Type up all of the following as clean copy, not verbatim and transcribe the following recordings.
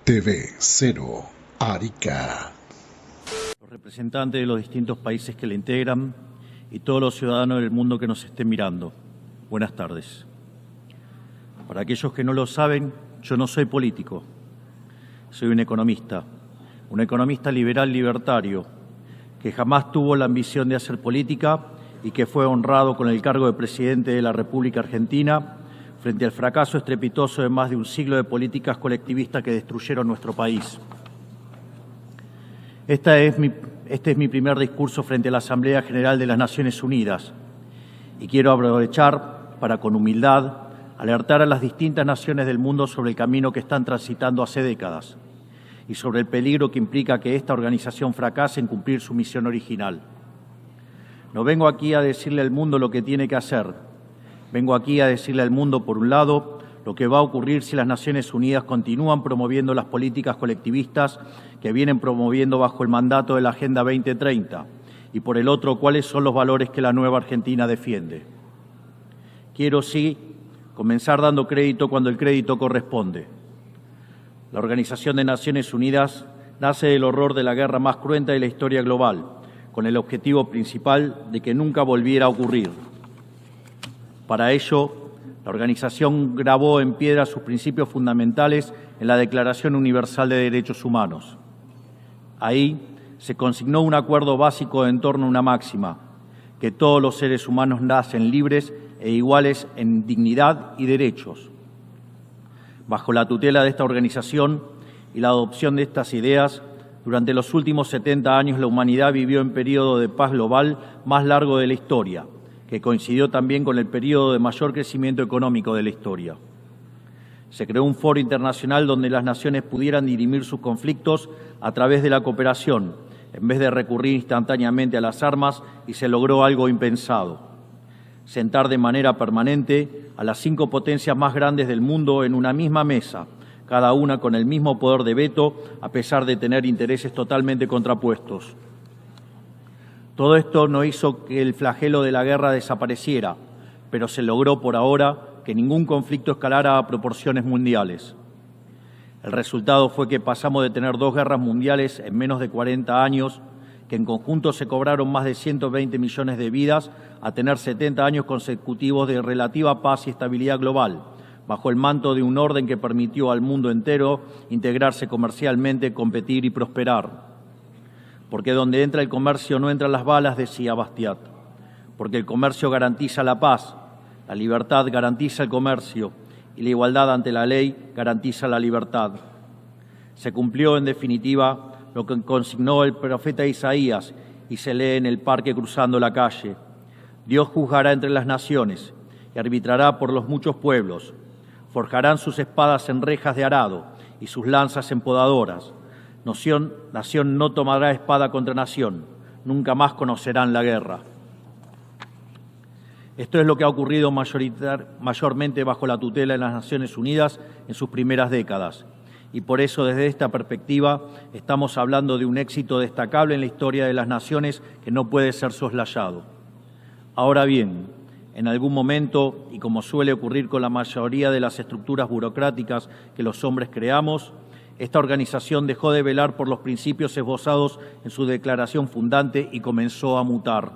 TV0 Arica. Los representantes de los distintos países que le integran y todos los ciudadanos del mundo que nos estén mirando, buenas tardes. Para aquellos que no lo saben, yo no soy político, soy un economista liberal libertario, que jamás tuvo la ambición de hacer política y que fue honrado con el cargo de presidente de la República Argentina frente al fracaso estrepitoso de más de un siglo de políticas colectivistas que destruyeron nuestro país. Este es mi primer discurso frente a la Asamblea General de las Naciones Unidas y quiero aprovechar para, con humildad, alertar a las distintas naciones del mundo sobre el camino que están transitando hace décadas y sobre el peligro que implica que esta organización fracase en cumplir su misión original. No vengo aquí a decirle al mundo lo que tiene que hacer. Vengo aquí a decirle al mundo, por un lado, lo que va a ocurrir si las Naciones Unidas continúan promoviendo las políticas colectivistas que vienen promoviendo bajo el mandato de la Agenda 2030 y, por el otro, cuáles son los valores que la nueva Argentina defiende. Quiero, sí, comenzar dando crédito cuando el crédito corresponde. La Organización de Naciones Unidas nace del horror de la guerra más cruenta de la historia global, con el objetivo principal de que nunca volviera a ocurrir. Para ello, la organización grabó en piedra sus principios fundamentales en la Declaración Universal de Derechos Humanos. Ahí se consignó un acuerdo básico en torno a una máxima, que todos los seres humanos nacen libres e iguales en dignidad y derechos. Bajo la tutela de esta organización y la adopción de estas ideas, durante los últimos 70 años la humanidad vivió en periodo de paz global más largo de la historia, que coincidió también con el periodo de mayor crecimiento económico de la historia. Se creó un foro internacional donde las naciones pudieran dirimir sus conflictos a través de la cooperación, en vez de recurrir instantáneamente a las armas, y se logró algo impensado: sentar de manera permanente a las 5 potencias más grandes del mundo en una misma mesa, cada una con el mismo poder de veto, a pesar de tener intereses totalmente contrapuestos. Todo esto no hizo que el flagelo de la guerra desapareciera, pero se logró por ahora que ningún conflicto escalara a proporciones mundiales. El resultado fue que pasamos de tener 2 guerras mundiales en menos de 40 años, que en conjunto se cobraron más de 120 millones de vidas, a tener 70 años consecutivos de relativa paz y estabilidad global, bajo el manto de un orden que permitió al mundo entero integrarse comercialmente, competir y prosperar. Porque donde entra el comercio no entran las balas, decía Bastiat. Porque el comercio garantiza la paz, la libertad garantiza el comercio y la igualdad ante la ley garantiza la libertad. Se cumplió, en definitiva, lo que consignó el profeta Isaías y se lee en el parque cruzando la calle. Dios juzgará entre las naciones y arbitrará por los muchos pueblos. Forjarán sus espadas en rejas de arado y sus lanzas en podadoras. Nación no tomará espada contra nación, nunca más conocerán la guerra. Esto es lo que ha ocurrido mayormente bajo la tutela de las Naciones Unidas en sus primeras décadas. Y por eso, desde esta perspectiva, estamos hablando de un éxito destacable en la historia de las naciones que no puede ser soslayado. Ahora bien, en algún momento, y como suele ocurrir con la mayoría de las estructuras burocráticas que los hombres creamos, esta organización dejó de velar por los principios esbozados en su declaración fundante y comenzó a mutar.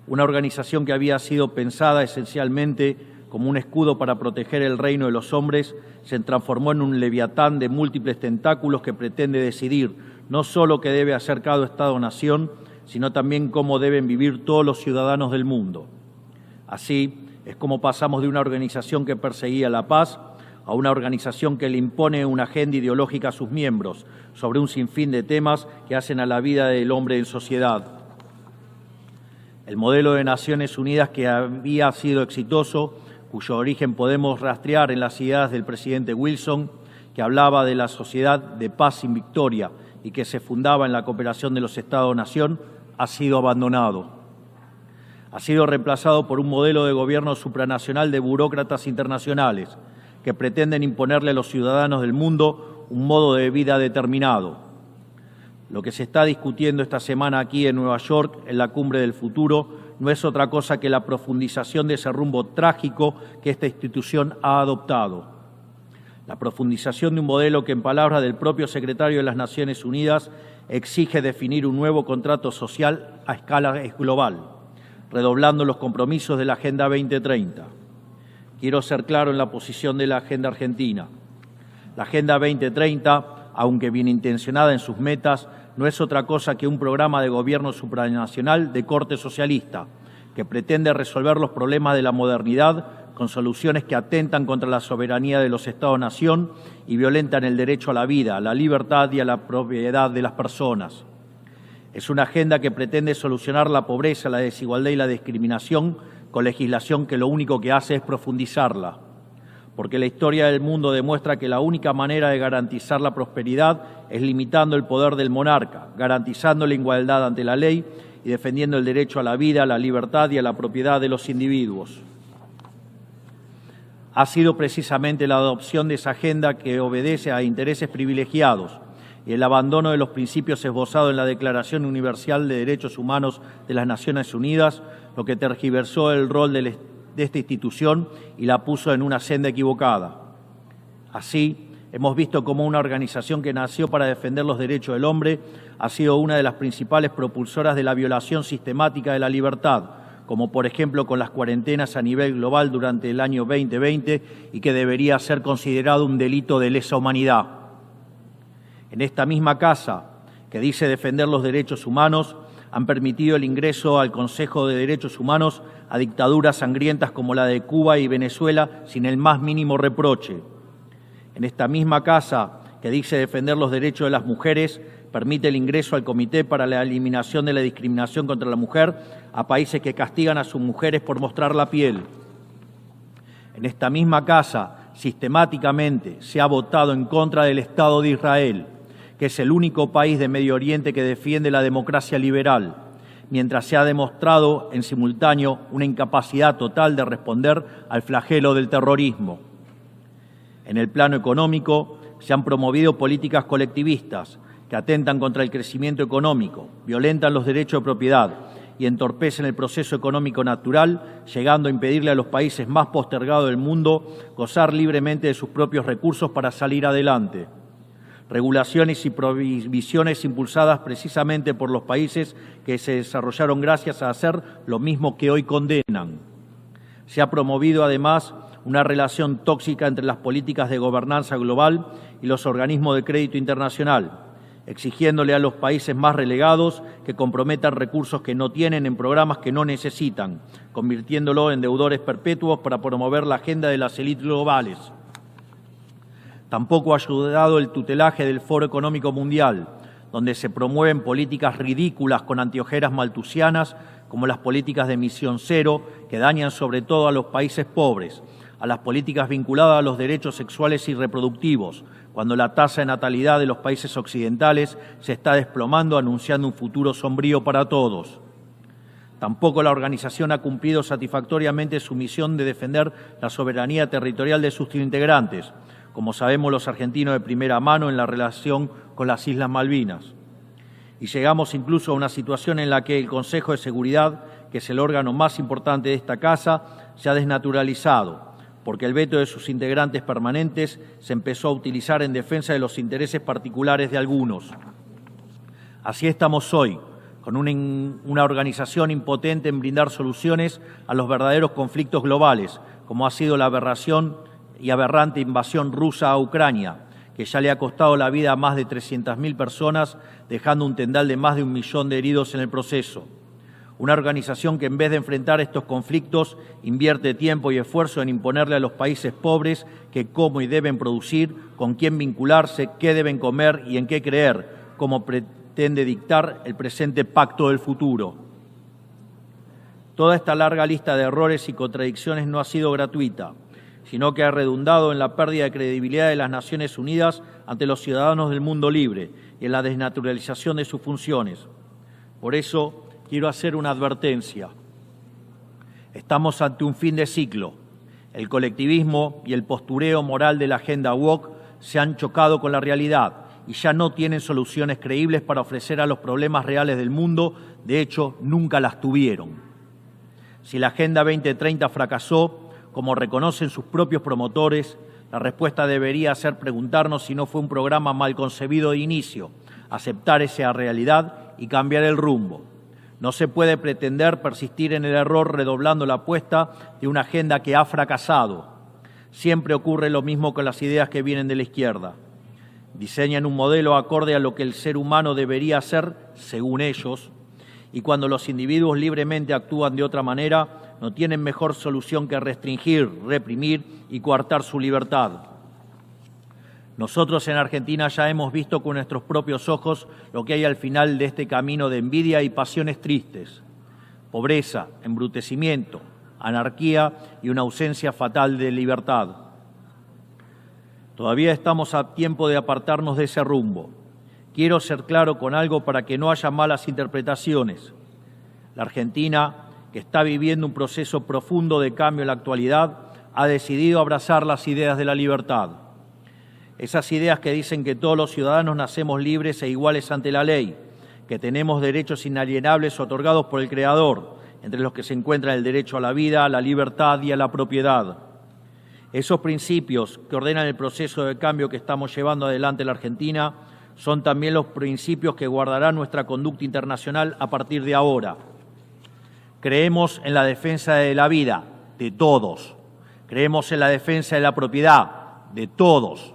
Una organización que había sido pensada esencialmente como un escudo para proteger el reino de los hombres se transformó en un leviatán de múltiples tentáculos que pretende decidir no solo qué debe hacer cada Estado-nación, sino también cómo deben vivir todos los ciudadanos del mundo. Así es como pasamos de una organización que perseguía la paz a una organización que le impone una agenda ideológica a sus miembros sobre un sinfín de temas que hacen a la vida del hombre en sociedad. El modelo de Naciones Unidas, que había sido exitoso, cuyo origen podemos rastrear en las ideas del presidente Wilson, que hablaba de la sociedad de paz sin victoria y que se fundaba en la cooperación de los Estados-nación, ha sido abandonado. Ha sido reemplazado por un modelo de gobierno supranacional de burócratas internacionales, que pretenden imponerle a los ciudadanos del mundo un modo de vida determinado. Lo que se está discutiendo esta semana aquí en Nueva York, en la Cumbre del Futuro, no es otra cosa que la profundización de ese rumbo trágico que esta institución ha adoptado. La profundización de un modelo que, en palabras del propio secretario de las Naciones Unidas, exige definir un nuevo contrato social a escala global, redoblando los compromisos de la Agenda 2030. Quiero ser claro en la posición de la Agenda Argentina. La Agenda 2030, aunque bien intencionada en sus metas, no es otra cosa que un programa de gobierno supranacional de corte socialista, que pretende resolver los problemas de la modernidad con soluciones que atentan contra la soberanía de los Estados-nación y violentan el derecho a la vida, a la libertad y a la propiedad de las personas. Es una agenda que pretende solucionar la pobreza, la desigualdad y la discriminación con legislación que lo único que hace es profundizarla. Porque la historia del mundo demuestra que la única manera de garantizar la prosperidad es limitando el poder del monarca, garantizando la igualdad ante la ley y defendiendo el derecho a la vida, a la libertad y a la propiedad de los individuos. Ha sido precisamente la adopción de esa agenda que obedece a intereses privilegiados y el abandono de los principios esbozados en la Declaración Universal de Derechos Humanos de las Naciones Unidas lo que tergiversó el rol de esta institución y la puso en una senda equivocada. Así, hemos visto cómo una organización que nació para defender los derechos del hombre ha sido una de las principales propulsoras de la violación sistemática de la libertad, como por ejemplo con las cuarentenas a nivel global durante el año 2020 y que debería ser considerado un delito de lesa humanidad. En esta misma casa, que dice defender los derechos humanos, han permitido el ingreso al Consejo de Derechos Humanos a dictaduras sangrientas como la de Cuba y Venezuela sin el más mínimo reproche. En esta misma casa, que dice defender los derechos de las mujeres, permite el ingreso al Comité para la Eliminación de la Discriminación contra la Mujer a países que castigan a sus mujeres por mostrar la piel. En esta misma casa, sistemáticamente, se ha votado en contra del Estado de Israel, que es el único país de Medio Oriente que defiende la democracia liberal, mientras se ha demostrado en simultáneo una incapacidad total de responder al flagelo del terrorismo. En el plano económico, se han promovido políticas colectivistas que atentan contra el crecimiento económico, violentan los derechos de propiedad y entorpecen el proceso económico natural, llegando a impedirle a los países más postergados del mundo gozar libremente de sus propios recursos para salir adelante. Regulaciones y prohibiciones impulsadas precisamente por los países que se desarrollaron gracias a hacer lo mismo que hoy condenan. Se ha promovido además una relación tóxica entre las políticas de gobernanza global y los organismos de crédito internacional, exigiéndole a los países más relegados que comprometan recursos que no tienen en programas que no necesitan, convirtiéndolo en deudores perpetuos para promover la agenda de las élites globales. Tampoco ha ayudado el tutelaje del Foro Económico Mundial, donde se promueven políticas ridículas con anteojeras maltusianas, como las políticas de emisión cero, que dañan sobre todo a los países pobres, a las políticas vinculadas a los derechos sexuales y reproductivos, cuando la tasa de natalidad de los países occidentales se está desplomando, anunciando un futuro sombrío para todos. Tampoco la organización ha cumplido satisfactoriamente su misión de defender la soberanía territorial de sus integrantes, como sabemos los argentinos de primera mano en la relación con las Islas Malvinas. Y llegamos incluso a una situación en la que el Consejo de Seguridad, que es el órgano más importante de esta casa, se ha desnaturalizado, porque el veto de sus integrantes permanentes se empezó a utilizar en defensa de los intereses particulares de algunos. Así estamos hoy, con una organización impotente en brindar soluciones a los verdaderos conflictos globales, como ha sido la aberración y aberrante invasión rusa a Ucrania, que ya le ha costado la vida a más de 300.000 personas, dejando un tendal de más de 1 millón de heridos en el proceso. Una organización que en vez de enfrentar estos conflictos invierte tiempo y esfuerzo en imponerle a los países pobres que cómo y deben producir, con quién vincularse, qué deben comer y en qué creer, como pretende dictar el presente pacto del futuro. Toda esta larga lista de errores y contradicciones no ha sido gratuita, sino que ha redundado en la pérdida de credibilidad de las Naciones Unidas ante los ciudadanos del mundo libre y en la desnaturalización de sus funciones. Por eso, quiero hacer una advertencia. Estamos ante un fin de ciclo. El colectivismo y el postureo moral de la agenda woke se han chocado con la realidad y ya no tienen soluciones creíbles para ofrecer a los problemas reales del mundo. De hecho, nunca las tuvieron. Si la Agenda 2030 fracasó, como reconocen sus propios promotores, La respuesta debería ser preguntarnos si no fue un programa mal concebido de inicio, aceptar esa realidad y cambiar el rumbo. No se puede pretender persistir en el error redoblando la apuesta de una agenda que ha fracasado. Siempre ocurre lo mismo con las ideas que vienen de la izquierda. Diseñan un modelo acorde a lo que el ser humano debería hacer, según ellos, y cuando los individuos libremente actúan de otra manera, no tienen mejor solución que restringir, reprimir y coartar su libertad. Nosotros en Argentina ya hemos visto con nuestros propios ojos lo que hay al final de este camino de envidia y pasiones tristes. Pobreza, embrutecimiento, anarquía y una ausencia fatal de libertad. Todavía estamos a tiempo de apartarnos de ese rumbo. Quiero ser claro con algo para que no haya malas interpretaciones. La Argentina, que está viviendo un proceso profundo de cambio en la actualidad, ha decidido abrazar las ideas de la libertad. Esas ideas que dicen que todos los ciudadanos nacemos libres e iguales ante la ley, que tenemos derechos inalienables otorgados por el Creador, entre los que se encuentran el derecho a la vida, a la libertad y a la propiedad. Esos principios que ordenan el proceso de cambio que estamos llevando adelante en la Argentina son también los principios que guardarán nuestra conducta internacional a partir de ahora. Creemos en la defensa de la vida de todos. Creemos en la defensa de la propiedad de todos.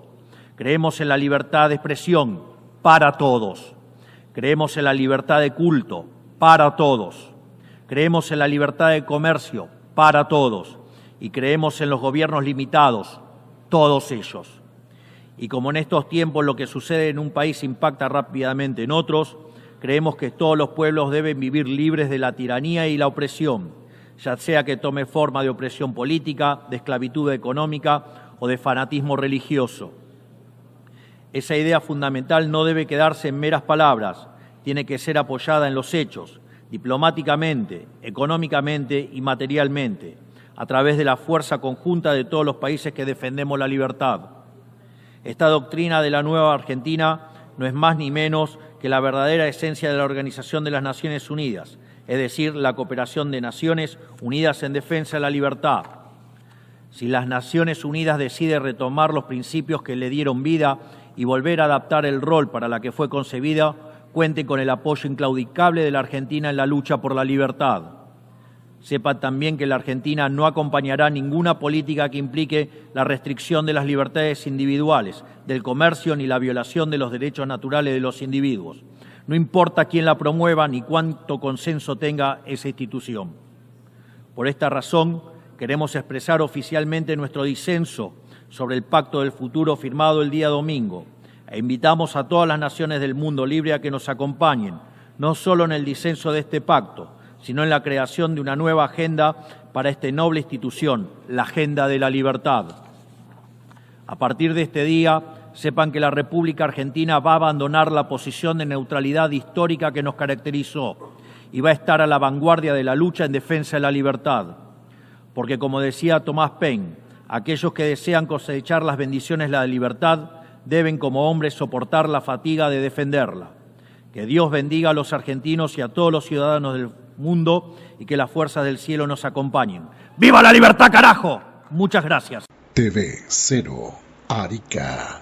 Creemos en la libertad de expresión para todos. Creemos en la libertad de culto para todos. Creemos en la libertad de comercio para todos. Y creemos en los gobiernos limitados, todos ellos. Y como en estos tiempos lo que sucede en un país impacta rápidamente en otros, creemos que todos los pueblos deben vivir libres de la tiranía y la opresión, ya sea que tome forma de opresión política, de esclavitud económica o de fanatismo religioso. Esa idea fundamental no debe quedarse en meras palabras, tiene que ser apoyada en los hechos, diplomáticamente, económicamente y materialmente, a través de la fuerza conjunta de todos los países que defendemos la libertad. Esta doctrina de la nueva Argentina no es más ni menos que la verdadera esencia de la Organización de las Naciones Unidas, es decir, la cooperación de naciones unidas en defensa de la libertad. Si las Naciones Unidas deciden retomar los principios que le dieron vida y volver a adaptar el rol para la que fue concebida, cuente con el apoyo inclaudicable de la Argentina en la lucha por la libertad. Sepa también que la Argentina no acompañará ninguna política que implique la restricción de las libertades individuales, del comercio ni la violación de los derechos naturales de los individuos. No importa quién la promueva ni cuánto consenso tenga esa institución. Por esta razón, queremos expresar oficialmente nuestro disenso sobre el Pacto del Futuro firmado el día domingo e invitamos a todas las naciones del mundo libre a que nos acompañen, no solo en el disenso de este pacto, sino en la creación de una nueva agenda para esta noble institución, la agenda de la libertad. A partir de este día, sepan que la República Argentina va a abandonar la posición de neutralidad histórica que nos caracterizó y va a estar a la vanguardia de la lucha en defensa de la libertad. Porque, como decía Thomas Paine, aquellos que desean cosechar las bendiciones de la libertad deben como hombres soportar la fatiga de defenderla. Que Dios bendiga a los argentinos y a todos los ciudadanos del mundo y que las fuerzas del cielo nos acompañen. ¡Viva la libertad, carajo! Muchas gracias. TV 0 Arica.